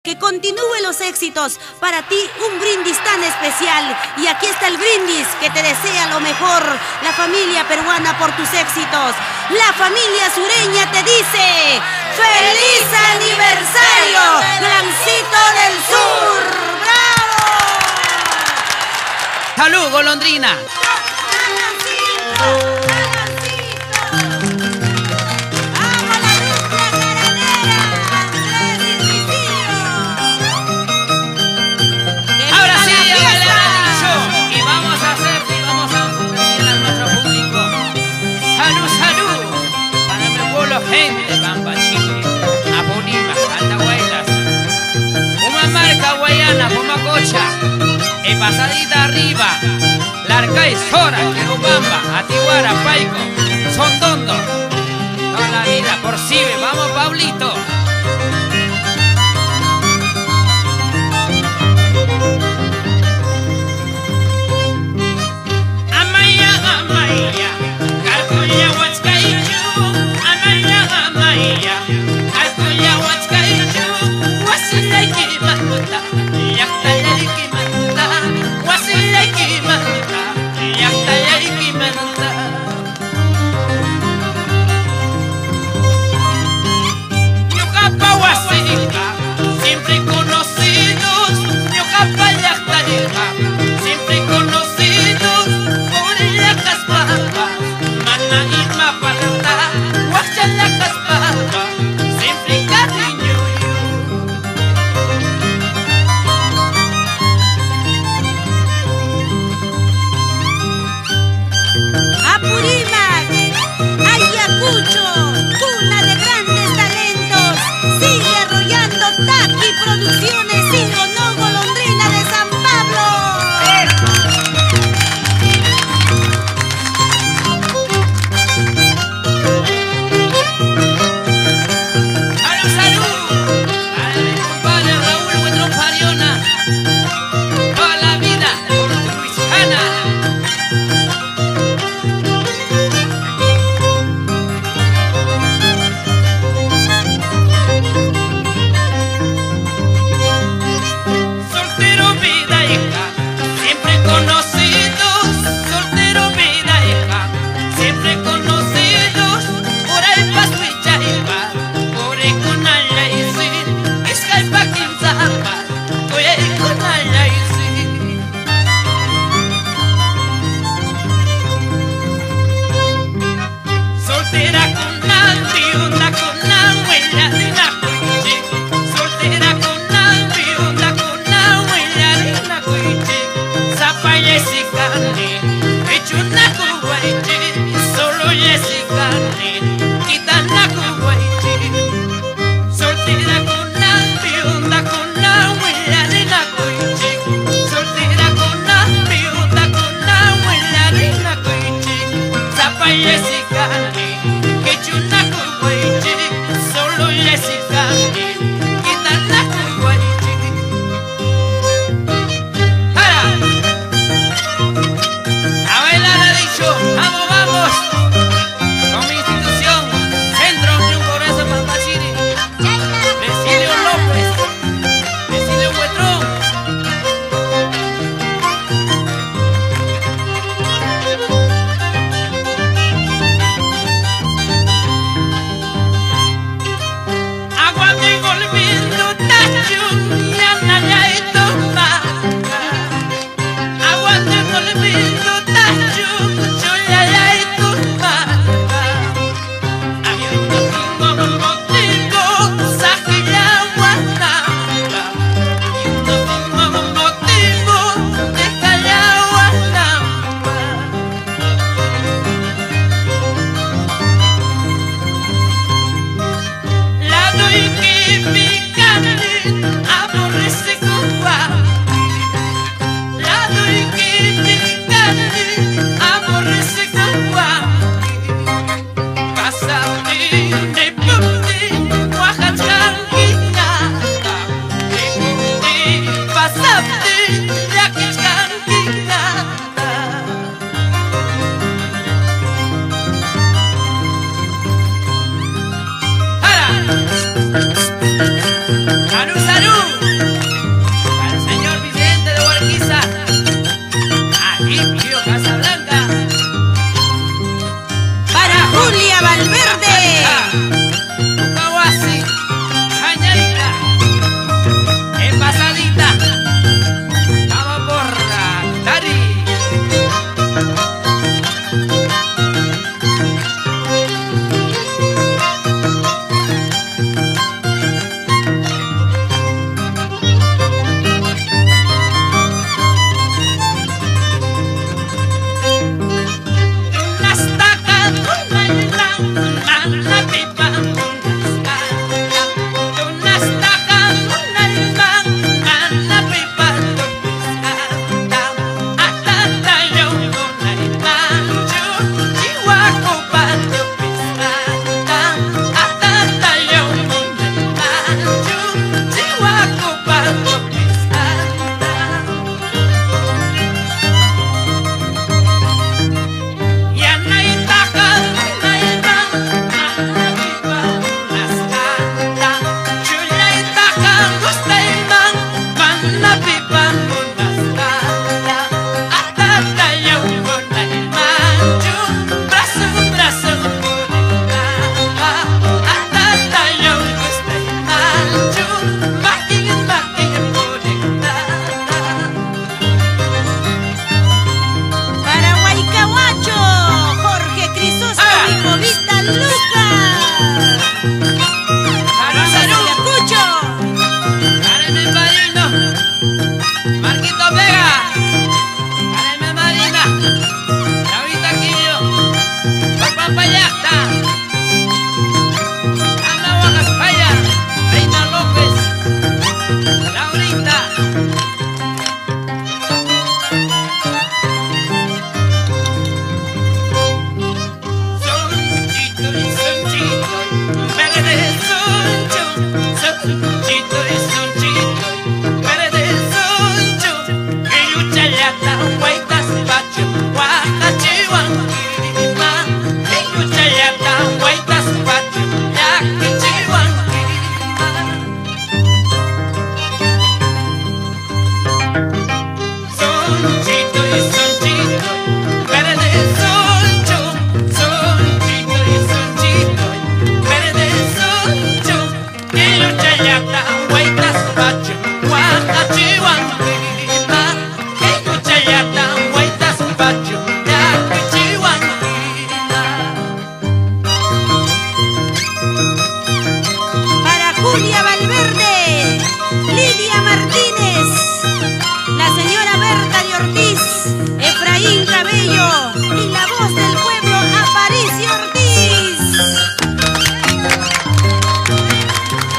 Que continúen los éxitos. Para ti, un brindis tan especial. Y aquí está el brindis que te desea lo mejor. La familia peruana por tus éxitos. La familia sureña te dice: ¡Feliz aniversario, Glancito del Sur! ¡Bravo! ¡Salud, golondrina! Gente, Bamba, Chile, Aponima, Andahuaylas, una marca guayana, Pumacocha, pasadita arriba, Larcay, Sora, Quirubamba, Atiguara, Paico, Sondondo, toda la vida, por Cibe, vamos Pablito. ¡Salud, salud! Laurita. Sonchito y sonchito, verde soncho. Sonchito y sonchito, verde soncho. Que lucha ya tan guaitas pacho, guacachihuan. Que lucha ya tan guaitas pacho, ya que chihuan. Sonchito y sonchito, verde soncho. Sonchito y sonchito, verde soncho. Que lucha ya tan guaitas pacho, guacachihuan. Que lucha ya tan guaitas pacho, ya que chihuan. Para Julia Valverde, Lidia Martínez, la señora Berta de Ortiz, Efraín Cabello y la voz del pueblo Aparicio Ortiz.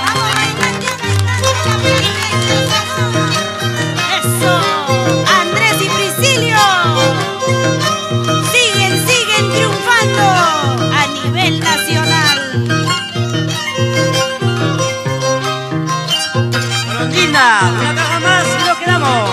Vamos bailando, eso, Andrés y Priscilio. Siguen triunfando a nivel nacional. Blondina, una caja más y nos quedamos.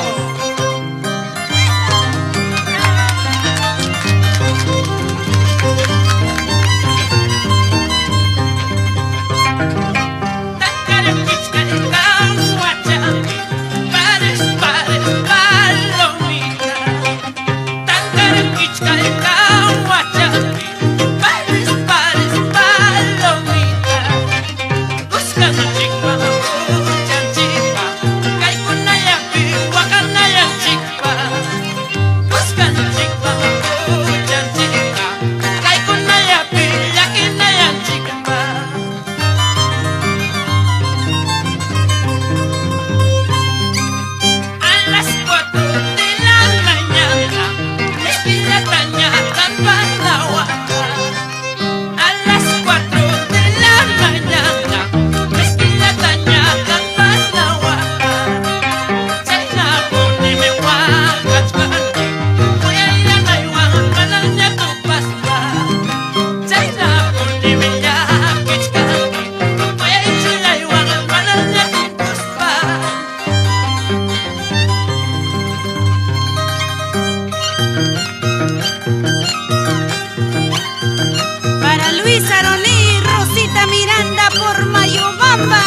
Para Luis Aroní y Rosita Miranda por Mayobamba.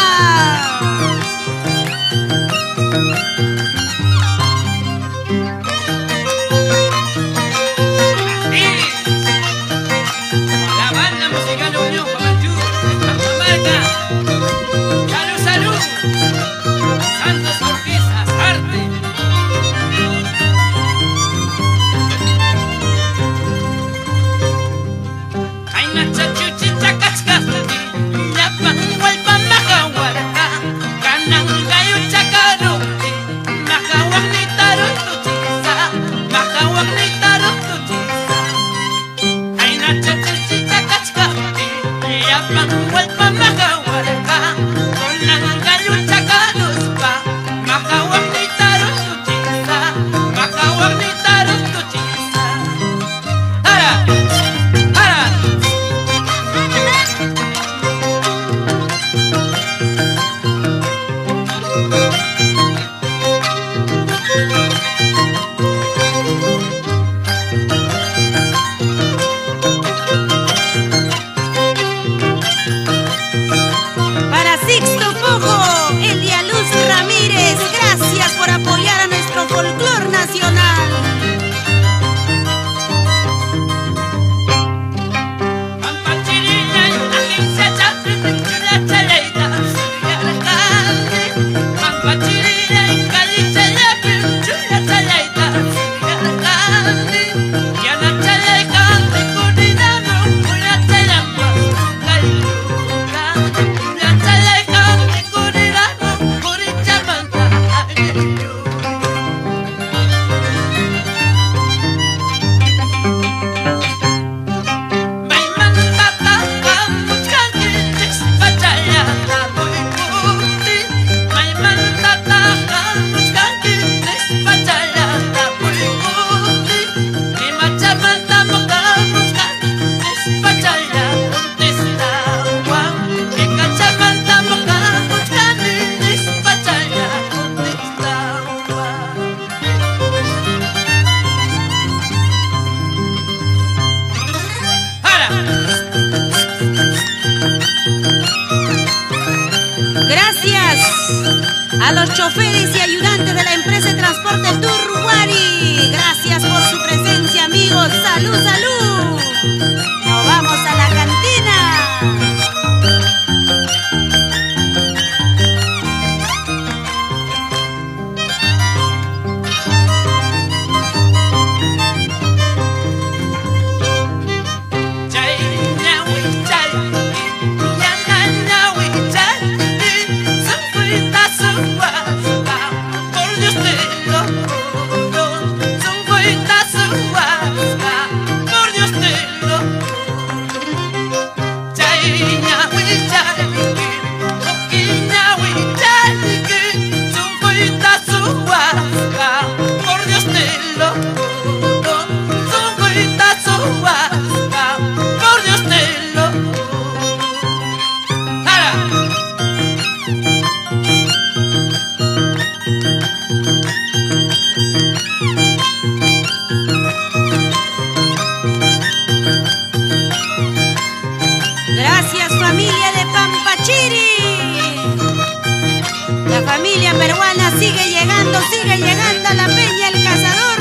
La banda musical Unión Juventud de Cajamarca. Salud, salud. Santos Ortiz Azarte. Ay, nacha chuchi chacachcasti, llapan hualpa majahuarca, canan gayo chacaruti, majahuac ni tarot tuchiza, majahuac ni tarot tuchiza. Ay, nacha chuchi chacachcasti, llapan hualpa majahuarca, canan gayo chacaruspa, majahuac ni tarot tuchiza, majahuac ni tarot tuchiza. ¡Para! ¡Para! A los choferes y ayudantes de la empresa de transporte Turguari, gracias por su presencia, amigos. ¡Salud, salud! ¡Nos vamos a la cantina! Gracias, familia de Pampachiri. La familia peruana sigue llegando a la Peña El Cazador.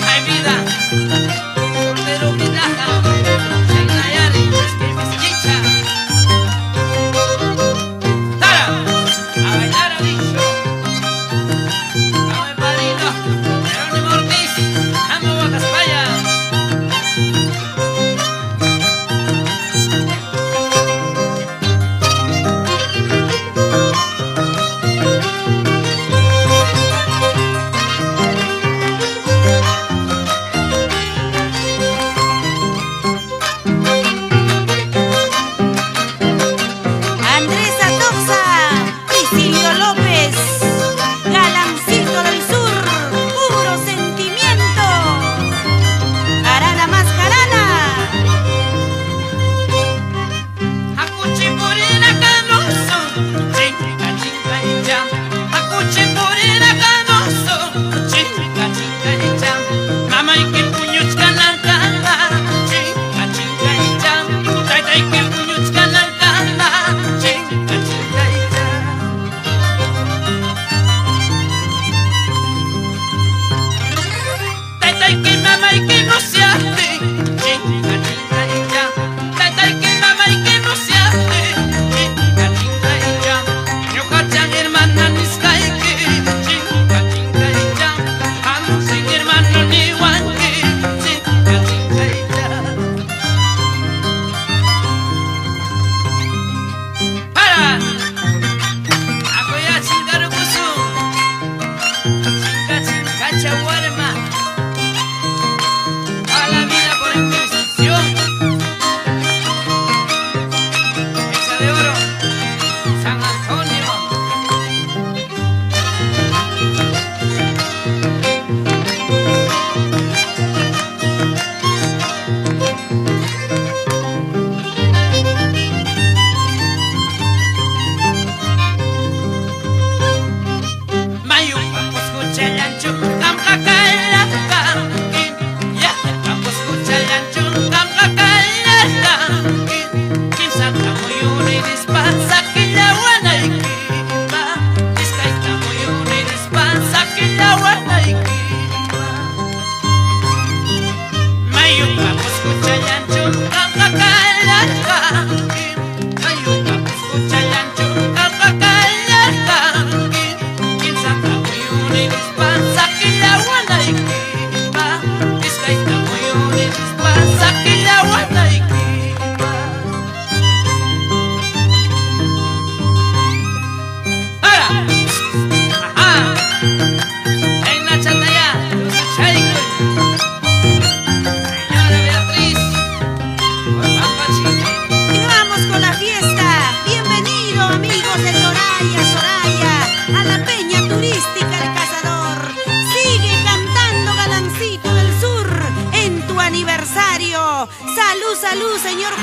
Ay, vida.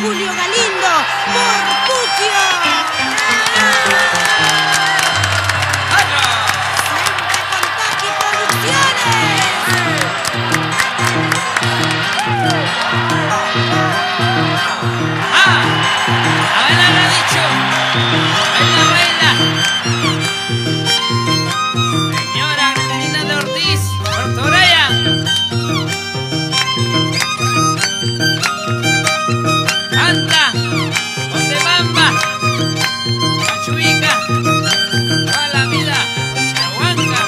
Julio Galindo por Puquio. Siempre con Taqui Producciones. Haberla dicho, reina, reina. Señora Carolina de Ortiz, Tortorella. Canta, Bamba, Pachuica, toda la vida, Chahuanca.